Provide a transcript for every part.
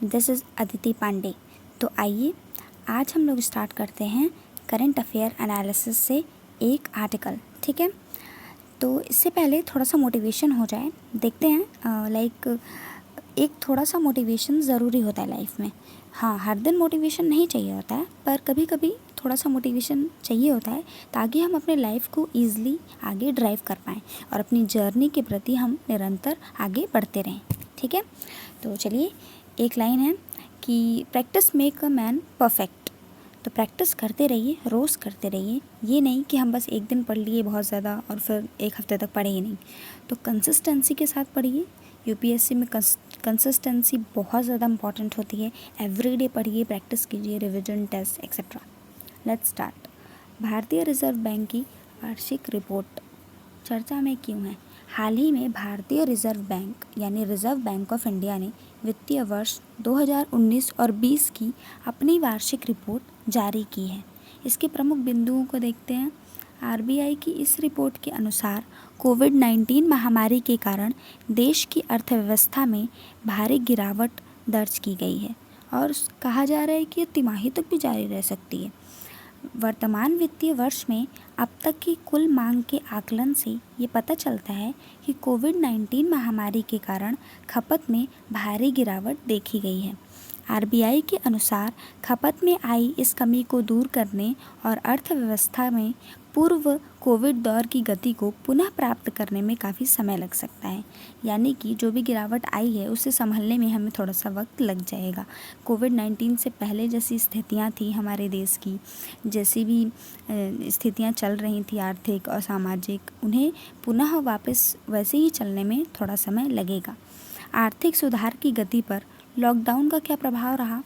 This is Aditi Pandey. तो आइए आज हम लोग स्टार्ट करते हैं करंट अफेयर एनालिसिस से एक आर्टिकल। ठीक है, तो इससे पहले थोड़ा सा मोटिवेशन हो जाए, देखते हैं। एक थोड़ा सा मोटिवेशन ज़रूरी होता है लाइफ में। हाँ, हर दिन मोटिवेशन नहीं चाहिए होता है, पर कभी कभी थोड़ा सा मोटिवेशन चाहिए होता है ताकि हम अपने लाइफ को ईज़िली आगे ड्राइव कर पाएँ और अपनी जर्नी के प्रति हम निरंतर आगे बढ़ते रहें। ठीक है, तो चलिए, एक लाइन है कि practice make a man perfect. तो प्रैक्टिस करते रहिए, रोज़ करते रहिए। ये नहीं कि हम बस एक दिन पढ़ लिए बहुत ज़्यादा और फिर एक हफ्ते तक पढ़े ही नहीं। तो कंसिस्टेंसी के साथ पढ़िए। यूपीएससी में कंसिस्टेंसी बहुत ज़्यादा इंपॉर्टेंट होती है। एवरीडे पढ़िए, प्रैक्टिस कीजिए, revision, test etcetera. Let's start. भारतीय रिजर्व बैंक की वार्षिक रिपोर्ट चर्चा में क्यों है? हाल ही में भारतीय रिजर्व बैंक यानी रिजर्व बैंक ऑफ इंडिया ने वित्तीय वर्ष 2019 और 20 की अपनी वार्षिक रिपोर्ट जारी की है। इसके प्रमुख बिंदुओं को देखते हैं। आरबीआई की इस रिपोर्ट के अनुसार कोविड-19 महामारी के कारण देश की अर्थव्यवस्था में भारी गिरावट दर्ज की गई है और कहा जा रहा है कि ये तिमाही तक भी जारी रह सकती है। वर्तमान वित्तीय वर्ष में अब तक की कुल मांग के आकलन से ये पता चलता है कि कोविड-19 महामारी के कारण खपत में भारी गिरावट देखी गई है। आरबीआई के अनुसार खपत में आई इस कमी को दूर करने और अर्थव्यवस्था में पूर्व कोविड दौर की गति को पुनः प्राप्त करने में काफ़ी समय लग सकता है। यानी कि जो भी गिरावट आई है उसे संभलने में हमें थोड़ा सा वक्त लग जाएगा। कोविड-19 से पहले जैसी स्थितियां थी हमारे देश की, जैसी भी स्थितियां चल रही थी आर्थिक और सामाजिक, उन्हें पुनः वापस वैसे ही चलने में थोड़ा समय लगेगा। आर्थिक सुधार की गति पर लॉकडाउन का क्या प्रभाव रहा?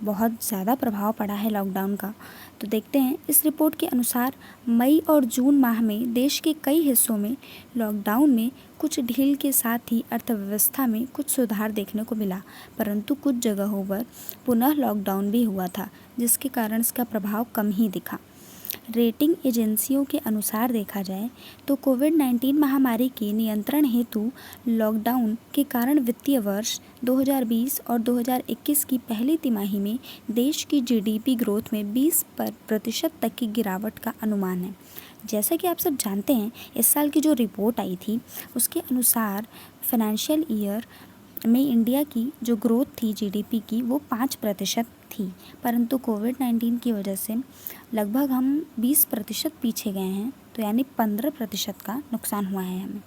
बहुत ज़्यादा प्रभाव पड़ा है लॉकडाउन का। तो देखते हैं, इस रिपोर्ट के अनुसार मई और जून माह में देश के कई हिस्सों में लॉकडाउन में कुछ ढील के साथ ही अर्थव्यवस्था में कुछ सुधार देखने को मिला, परंतु कुछ जगहों पर पुनः लॉकडाउन भी हुआ था, जिसके कारण इसका प्रभाव कम ही दिखा। रेटिंग एजेंसियों के अनुसार देखा जाए तो कोविड-19 महामारी के नियंत्रण हेतु लॉकडाउन के कारण वित्तीय वर्ष 2020 और 2021 की पहली तिमाही में देश की जीडीपी ग्रोथ में 20% तक की गिरावट का अनुमान है। जैसा कि आप सब जानते हैं, इस साल की जो रिपोर्ट आई थी उसके अनुसार फाइनेंशियल ईयर में इंडिया की जो ग्रोथ थी जीडीपी की वो 5% थी, परंतु कोविड-19 की वजह से लगभग हम 20% पीछे गए हैं। तो यानी 15% का नुकसान हुआ है हमें।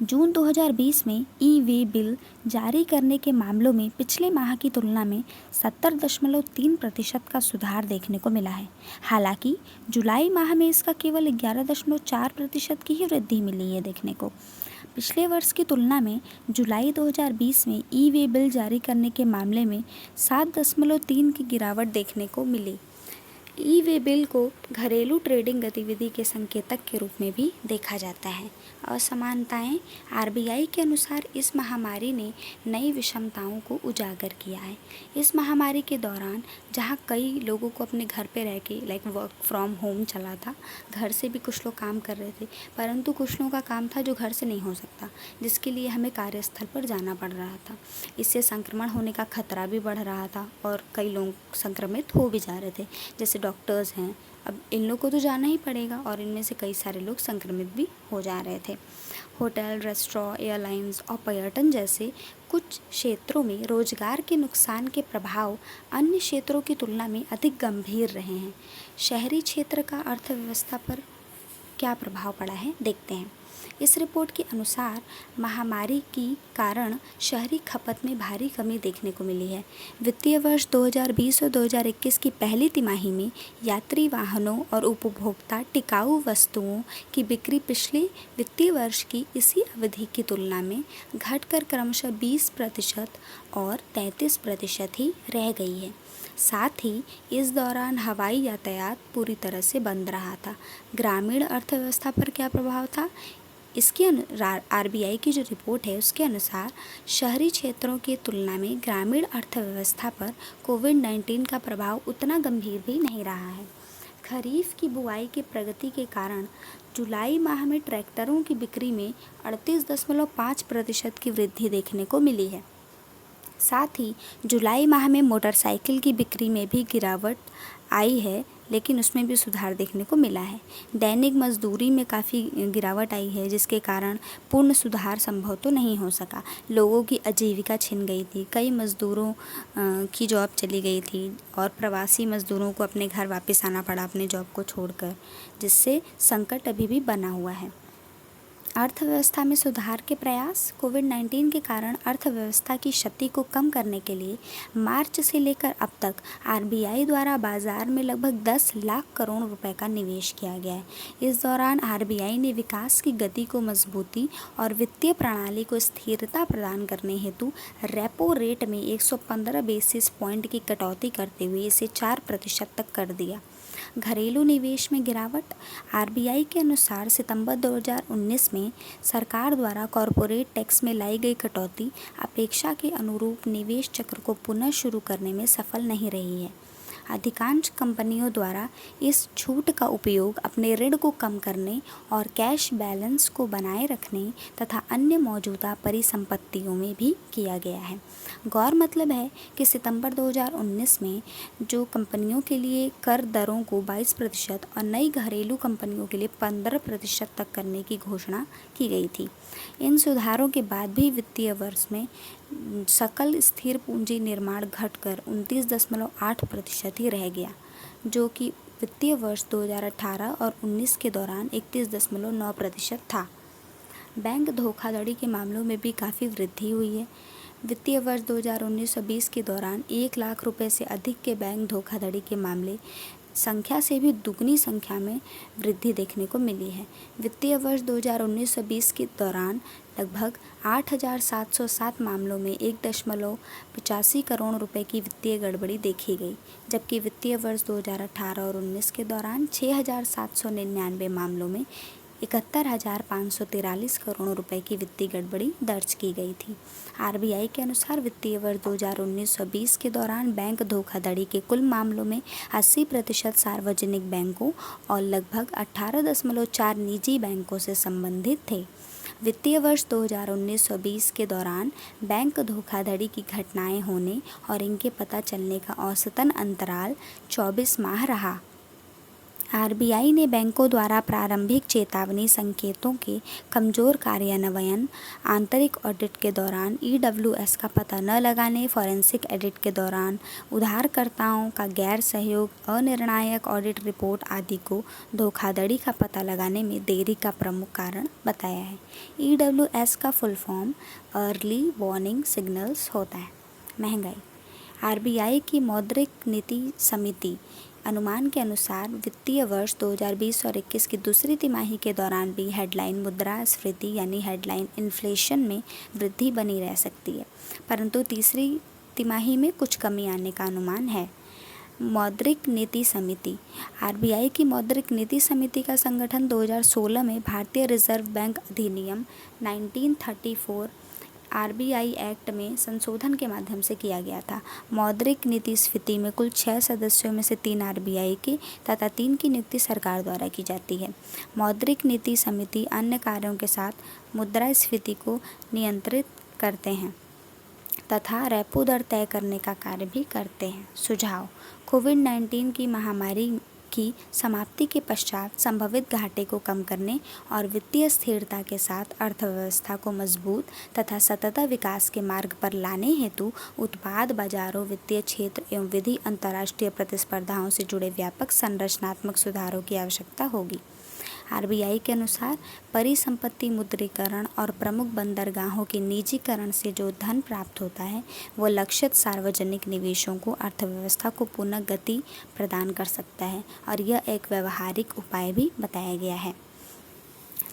जून 2020 में ई वे बिल जारी करने के मामलों में पिछले माह की तुलना में 70.3% का सुधार देखने को मिला है। हालांकि जुलाई माह में इसका केवल 11.4% की ही वृद्धि मिली है देखने को। पिछले वर्ष की तुलना में जुलाई 2020 में ई वे बिल जारी करने के मामले में 7.3 की गिरावट देखने को मिली। ई वे बिल को घरेलू ट्रेडिंग गतिविधि के संकेतक के रूप में भी देखा जाता है। असमानताएं। आरबीआई के अनुसार इस महामारी ने नई विषमताओं को उजागर किया है। इस महामारी के दौरान जहां कई लोगों को अपने घर पे रह के वर्क फ्रॉम होम चला था, घर से भी कुछ लोग काम कर रहे थे, परंतु कुछ लोगों का काम था जो घर से नहीं हो सकता, जिसके लिए हमें कार्यस्थल पर जाना पड़ रहा था। इससे संक्रमण होने का खतरा भी बढ़ रहा था और कई लोग संक्रमित हो भी जा रहे थे, जैसे डॉक्टर्स हैं। अब इन लोग को तो जाना ही पड़ेगा और इनमें से कई सारे लोग संक्रमित भी हो जा रहे थे। होटल, रेस्टोरेंट, एयरलाइंस और पर्यटन जैसे कुछ क्षेत्रों में रोजगार के नुकसान के प्रभाव अन्य क्षेत्रों की तुलना में अधिक गंभीर रहे हैं। शहरी क्षेत्र का अर्थव्यवस्था पर क्या प्रभाव पड़ा है, देखते हैं। इस रिपोर्ट के अनुसार महामारी के कारण शहरी खपत में भारी कमी देखने को मिली है। वित्तीय वर्ष 2020 और 2021 की पहली तिमाही में यात्री वाहनों और उपभोक्ता टिकाऊ वस्तुओं की बिक्री पिछले वित्तीय वर्ष की इसी अवधि की तुलना में घटकर क्रमशः 20% और 33% ही रह गई है। साथ ही इस दौरान हवाई यातायात पूरी तरह से बंद रहा था। ग्रामीण अर्थव्यवस्था पर क्या प्रभाव था? इसके आरबीआई की जो रिपोर्ट है उसके अनुसार शहरी क्षेत्रों की तुलना में ग्रामीण अर्थव्यवस्था पर कोविड-19 का प्रभाव उतना गंभीर भी नहीं रहा है। खरीफ की बुआई की प्रगति के कारण जुलाई माह में ट्रैक्टरों की बिक्री में 38.5% की वृद्धि देखने को मिली है। साथ ही जुलाई माह में मोटरसाइकिल की बिक्री में भी गिरावट आई है, लेकिन उसमें भी सुधार देखने को मिला है। दैनिक मजदूरी में काफ़ी गिरावट आई है, जिसके कारण पूर्ण सुधार संभव तो नहीं हो सका। लोगों की आजीविका छिन गई थी, कई मज़दूरों की जॉब चली गई थी और प्रवासी मज़दूरों को अपने घर वापस आना पड़ा अपने जॉब को छोड़कर, जिससे संकट अभी भी बना हुआ है। अर्थव्यवस्था में सुधार के प्रयास। कोविड-19 के कारण अर्थव्यवस्था की क्षति को कम करने के लिए मार्च से लेकर अब तक आरबीआई द्वारा बाजार में लगभग 10 लाख करोड़ रुपए का निवेश किया गया है। इस दौरान आरबीआई ने विकास की गति को मजबूती और वित्तीय प्रणाली को स्थिरता प्रदान करने हेतु रेपो रेट में 115 बेसिस पॉइंट की कटौती करते हुए इसे 4% तक कर दिया। घरेलू निवेश में गिरावट। आरबीआई के अनुसार सितंबर 2019 में सरकार द्वारा कॉरपोरेट टैक्स में लाई गई कटौती अपेक्षा के अनुरूप निवेश चक्र को पुनः शुरू करने में सफल नहीं रही है। अधिकांश कंपनियों द्वारा इस छूट का उपयोग अपने ऋण को कम करने और कैश बैलेंस को बनाए रखने तथा अन्य मौजूदा परिसंपत्तियों में भी किया गया है। गौर मतलब है कि सितंबर 2019 में जो कंपनियों के लिए कर दरों को 22% और नई घरेलू कंपनियों के लिए 15% तक करने की घोषणा की गई थी। इन सुधारों के बाद भी वित्तीय वर्ष में सकल स्थिर पूंजी निर्माण घटकर 29.8% ही रह गया, जो कि वित्तीय वर्ष 2018 और 19 के दौरान 31.9% था। बैंक धोखाधड़ी के मामलों में भी काफ़ी वृद्धि हुई है। वित्तीय वर्ष 2019-20 के दौरान 1 लाख रुपए से अधिक के बैंक धोखाधड़ी के मामले संख्या से भी दुगनी संख्या में वृद्धि देखने को मिली है। वित्तीय वर्ष 2019-20 के दौरान लगभग 8,707 मामलों में 1.85 करोड़ रुपए की वित्तीय गड़बड़ी देखी गई, जबकि वित्तीय वर्ष 2018 और 19 के दौरान 6,799 मामलों में 71,543 करोड़ रुपए की वित्तीय गड़बड़ी दर्ज की गई थी। आरबीआई के अनुसार वित्तीय वर्ष 2019-20 के दौरान बैंक धोखाधड़ी के कुल मामलों में 80% सार्वजनिक बैंकों और लगभग 18.4 निजी बैंकों से संबंधित थे। वित्तीय वर्ष 2019-20 के दौरान बैंक धोखाधड़ी की घटनाएं होने और इनके पता चलने का औसतन अंतराल 24 माह रहा। आरबीआई ने बैंकों द्वारा प्रारंभिक चेतावनी संकेतों के कमज़ोर कार्यान्वयन, आंतरिक ऑडिट के दौरान ईडब्ल्यूएस का पता न लगाने, फॉरेंसिक ऑडिट के दौरान उधारकर्ताओं का गैर सहयोग, अनिर्णायक ऑडिट रिपोर्ट आदि को धोखाधड़ी का पता लगाने में देरी का प्रमुख कारण बताया है। ईडब्ल्यूएस का full form early warning signals होता है। महंगाई। आरबीआई की मौद्रिक नीति समिति अनुमान के अनुसार वित्तीय वर्ष 2020 और 21 की दूसरी तिमाही के दौरान भी हेडलाइन मुद्रास्फीति यानी हेडलाइन इन्फ्लेशन में वृद्धि बनी रह सकती है, परंतु तीसरी तिमाही में कुछ कमी आने का अनुमान है। मौद्रिक नीति समिति। आरबीआई की मौद्रिक नीति समिति का संगठन 2016 में भारतीय रिजर्व बैंक अधिनियम 1934 आरबीआई एक्ट में संशोधन के माध्यम से किया गया था। मौद्रिक नीति स्फीति में कुल 6 सदस्यों में से 3 आरबीआई के तथा 3 की नियुक्ति सरकार द्वारा की जाती है। मौद्रिक नीति समिति अन्य कार्यों के साथ मुद्रास्फीति को नियंत्रित करते हैं तथा रेपो दर तय करने का कार्य भी करते हैं। सुझाव। कोविड-19 की महामारी की समाप्ति के पश्चात संभवित घाटे को कम करने और वित्तीय स्थिरता के साथ अर्थव्यवस्था को मजबूत तथा सतत विकास के मार्ग पर लाने हेतु उत्पाद बाजारों, वित्तीय क्षेत्र एवं विधि अंतर्राष्ट्रीय प्रतिस्पर्धाओं से जुड़े व्यापक संरचनात्मक सुधारों की आवश्यकता होगी। आरबीआई के अनुसार परिसंपत्ति मुद्रीकरण और प्रमुख बंदरगाहों के निजीकरण से जो धन प्राप्त होता है वो लक्षित सार्वजनिक निवेशों को अर्थव्यवस्था को पुनः गति प्रदान कर सकता है और यह एक व्यवहारिक उपाय भी बताया गया है।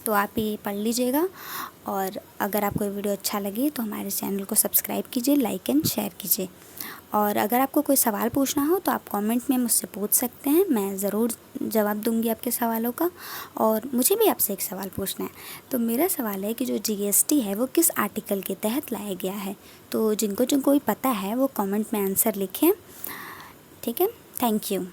तो आप ये पढ़ लीजिएगा और अगर आपको ये वीडियो अच्छा लगे तो हमारे चैनल को सब्सक्राइब कीजिए, लाइक एंड शेयर कीजिए। और अगर आपको कोई सवाल पूछना हो तो आप कमेंट में मुझसे पूछ सकते हैं, मैं ज़रूर जवाब दूंगी आपके सवालों का। और मुझे भी आपसे एक सवाल पूछना है। तो मेरा सवाल है कि जो जीएसटी है वो किस आर्टिकल के तहत लाया गया है? तो जिनको भी पता है वो कमेंट में आंसर लिखें। ठीक है, थैंक यू।